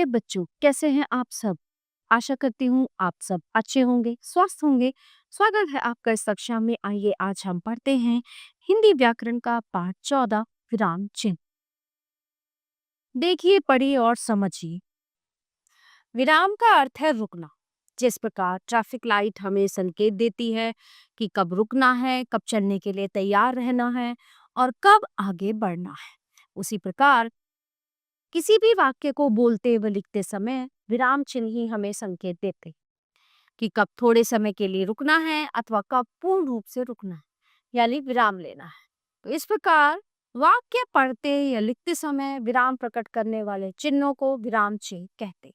प्यारे बच्चों, कैसे हैं आप सब? आशा करती हूँ आप सब अच्छे होंगे, स्वस्थ होंगे। स्वागत है आपका इस कक्षा में। आइए आज हम पढ़ते हैं हिंदी व्याकरण का पाठ 14 विराम चिन्ह। देखिए, पढ़िए और समझिए। विराम का अर्थ है रुकना। जिस प्रकार ट्रैफिक लाइट हमें संकेत देती है कि कब रुकना है, कब चलने के लिए तैयार रहना है और कब आगे बढ़ना है, उसी प्रकार किसी भी वाक्य को बोलते व लिखते समय विराम चिन्ह ही हमें संकेत देते कि कब थोड़े समय के लिए रुकना है अथवा कब पूर्ण रूप से रुकना है, यानी विराम लेना है। तो इस प्रकार वाक्य पढ़ते या लिखते समय विराम प्रकट करने वाले चिन्हों को विराम चिन्ह कहते।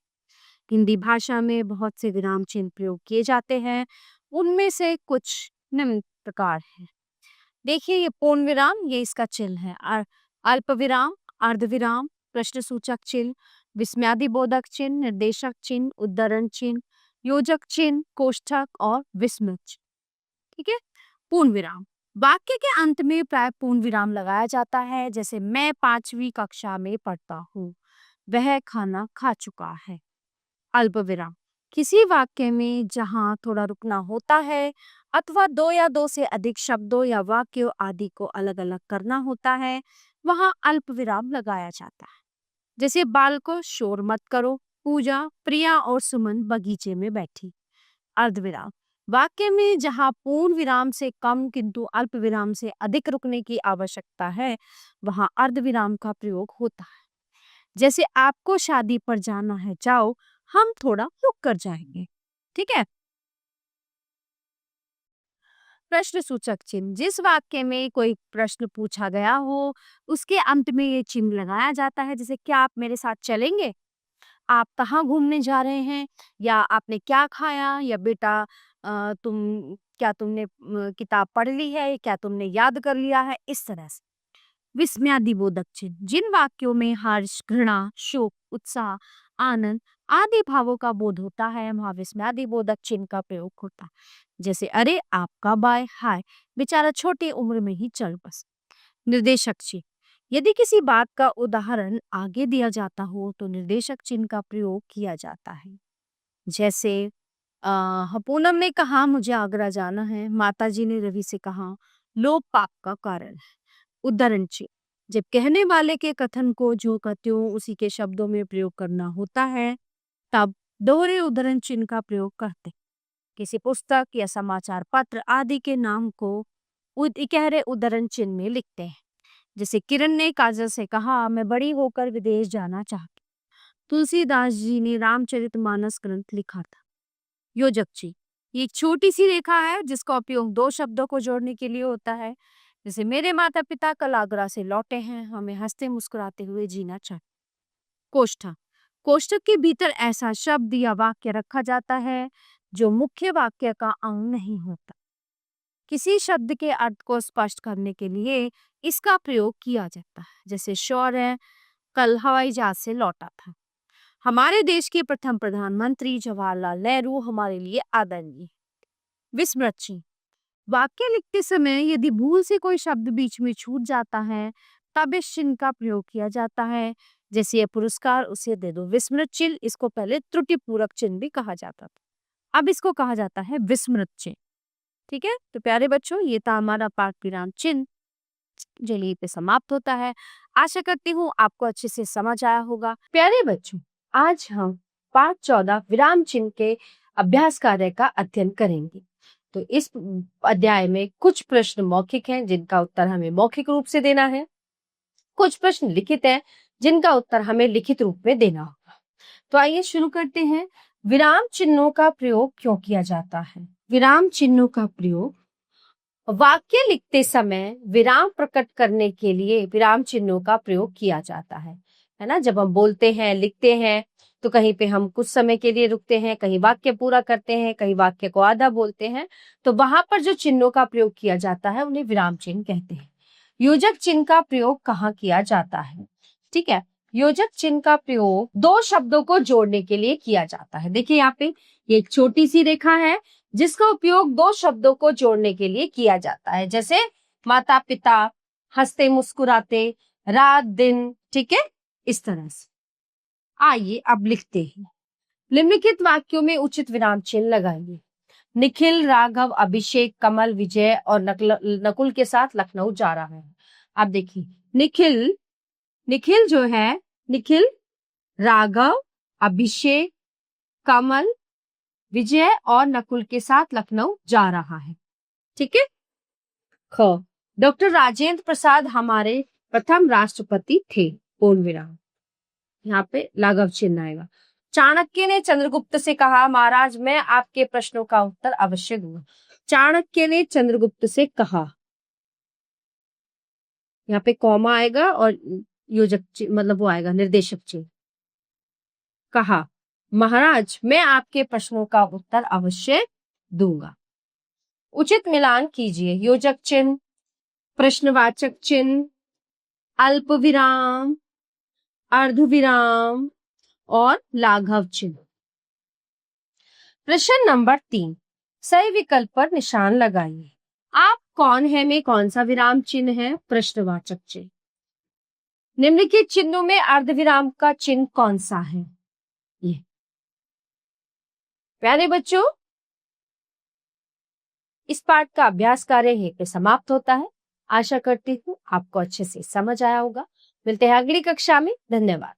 हिंदी भाषा में बहुत से विराम चिन्ह प्रयोग किए जाते हैं। उनमें से कुछ निम्न प्रकार है। देखिए, ये पूर्ण विराम, ये इसका चिन्ह है। अल्प विराम, अर्ध विराम, प्रश्न सूचक चिन्ह, विस्मयादिबोधक चिन्ह, निर्देशक चिन्ह, उद्धरण चिन्ह, योजक चिन्ह, कोष्ठक और विस्मृत चिन्ह। ठीक है। पूर्ण विराम वाक्य के अंत में प्राय पूर्ण विराम लगाया जाता है, जैसे मैं 5वीं कक्षा में पढ़ता हूँ, वह खाना खा चुका है। अल्प विराम किसी वाक्य में जहां थोड़ा रुकना होता है अथवा दो या दो से अधिक शब्दों या वाक्यों आदि को अलग अलग करना होता है, वहां अल्प विराम लगाया जाता है। जैसे बालकों, शोर मत करो, पूजा, प्रिया और सुमन बगीचे में बैठी। अर्धविराम वाक्य में जहां पूर्ण विराम से कम किंतु अल्प विराम से अधिक रुकने की आवश्यकता है, वहां अर्धविराम का प्रयोग होता है। जैसे आपको शादी पर जाना है, जाओ, हम थोड़ा रुक कर जाएंगे। ठीक है। प्रश्न सूचक चिन्ह जिस वाक्य में कोई प्रश्न पूछा गया हो, उसके अंत में ये चिन्ह लगाया जाता है। जैसे क्या आप मेरे साथ चलेंगे, आप कहाँ घूमने जा रहे हैं, या आपने क्या खाया, या बेटा तुमने किताब पढ़ ली है, क्या तुमने याद कर लिया है, इस तरह से। विस्मयादिबोधक चिन्ह जिन वाक्यों में हर्ष, घृणा, शोक, उत्साह, आनंद आदि भावों का बोध होता है, वहां विस्मयादिबोधक चिन्ह का प्रयोग होता है। जैसे अरे आपका बाय हाय, बेचारा छोटी उम्र में ही चल बस। निर्देशक चिन्ह यदि किसी बात का उदाहरण आगे दिया जाता हो तो निर्देशक चिन्ह का प्रयोग किया जाता है। जैसे पूनम ने कहा मुझे आगरा जाना है, माताजी ने रवि से कहा लोभ पाप का कारण है। उद्धरण चिन्ह जब कहने वाले के कथन को जो का त्यों उसी के शब्दों में प्रयोग करना होता है, तब दोहरे उद्धरण चिन्ह का प्रयोग करते। किसी पुस्तक या समाचार पत्र आदि के नाम को इकहरे उद्धरण चिन्ह में लिखते हैं। जैसे किरण ने काजल से कहा मैं बड़ी होकर विदेश जाना चाहती। तुलसीदास जी ने रामचरितमानस ग्रंथ लिखा था। योजक चिन्ह ये एक छोटी सी रेखा है जिसका उपयोग दो शब्दों को जोड़ने के लिए होता है। जैसे मेरे माता पिता कल आगरा से लौटे हैं, हमें हंसते मुस्कुराते हुए जीना चाहिए। कोष्ठक कोष्ठक के भीतर ऐसा शब्द या वाक्य रखा जाता है जो मुख्य वाक्य का अंग नहीं होता। किसी शब्द के अर्थ को स्पष्ट करने के लिए इसका प्रयोग किया जाता है। जैसे शौर्य कल हवाई जहाज से लौटा था। हमारे देश के प्रथम प्रधानमंत्री जवाहरलाल नेहरू हमारे लिए आदरणीय। विस्मृत चिन्ह वाक्य लिखते समय यदि भूल से कोई शब्द बीच में छूट जाता है, तब इस चिन्ह का प्रयोग किया जाता है। जैसे ये पुरस्कार उसे दे दो। विस्मृत चिन्ह इसको पहले त्रुटि पूरक चिन्ह भी कहा जाता था, अब इसको कहा जाता है विस्मृत चिन्ह। ठीक है। तो प्यारे बच्चों, ये था हमारा पाठ विराम चिन्ह, जो यहीं पे समाप्त होता है। आशा करती हूँ आपको अच्छे से समझ आया होगा। प्यारे बच्चों, आज हम पाठ 14 विराम चिन्ह के अभ्यास कार्य का अध्ययन करेंगे। तो इस अध्याय में कुछ प्रश्न मौखिक हैं जिनका उत्तर हमें मौखिक रूप से देना है, कुछ प्रश्न लिखित हैं जिनका उत्तर हमें लिखित रूप में देना होगा। तो आइए शुरू करते हैं। विराम चिन्हों का प्रयोग क्यों किया जाता है? विराम चिन्हों का प्रयोग वाक्य लिखते समय विराम प्रकट करने के लिए विराम चिन्हों का प्रयोग किया जाता है ना। जब हम बोलते हैं, लिखते हैं, तो कहीं पे हम कुछ समय के लिए रुकते हैं, कहीं वाक्य पूरा करते हैं, कहीं वाक्य को आधा बोलते हैं, तो वहां पर जो चिन्हों का प्रयोग किया जाता है उन्हें विराम चिन्ह कहते हैं। योजक चिन्ह का प्रयोग कहाँ किया जाता है? ठीक है। योजक चिन्ह का प्रयोग दो शब्दों को जोड़ने के लिए किया जाता है। देखिए यहाँ पे ये एक छोटी सी रेखा है जिसका उपयोग दो शब्दों को जोड़ने के लिए किया जाता है। जैसे माता पिता, हंसते मुस्कुराते, रात दिन। ठीक है, इस तरह से। आइए अब लिखते हैं। निम्नलिखित वाक्यों में उचित विराम चिन्ह लगाइए। निखिल, राघव, अभिषेक, कमल, विजय और नकुल के साथ लखनऊ जा रहा है। आप देखिए, निखिल जो है, निखिल, राघव, अभिषेक, कमल, विजय और नकुल के साथ लखनऊ जा रहा है। ठीक है। ख, डॉक्टर राजेंद्र प्रसाद हमारे प्रथम राष्ट्रपति थे, पूर्ण विराम। यहाँ पे लाघव चिन्ह आएगा। चाणक्य ने चंद्रगुप्त से कहा, महाराज मैं आपके प्रश्नों का उत्तर अवश्य दूंगा। चाणक्य ने चंद्रगुप्त से कहा, यहाँ पे कॉमा आएगा और योजक मतलब वो आएगा निर्देशक चिन्ह। कहा, महाराज मैं आपके प्रश्नों का उत्तर अवश्य दूंगा। उचित मिलान कीजिए। योजक चिन्ह, प्रश्नवाचक चिन्ह, अल्प विराम, अर्ध विराम और लाघव चिन्ह। प्रश्न नंबर 3, सही विकल्प पर निशान लगाइए। आप कौन है में कौन सा विराम चिन्ह है? प्रश्नवाचक चिन्ह। निम्नलिखित चिन्हों में अर्ध विराम का चिन्ह कौन सा है? ये। प्यारे बच्चों, इस पाठ का अभ्यास कार्य यहीं पे समाप्त होता है। आशा करती हूँ आपको अच्छे से समझ आया होगा। मिलते हैं अगली कक्षा में। धन्यवाद।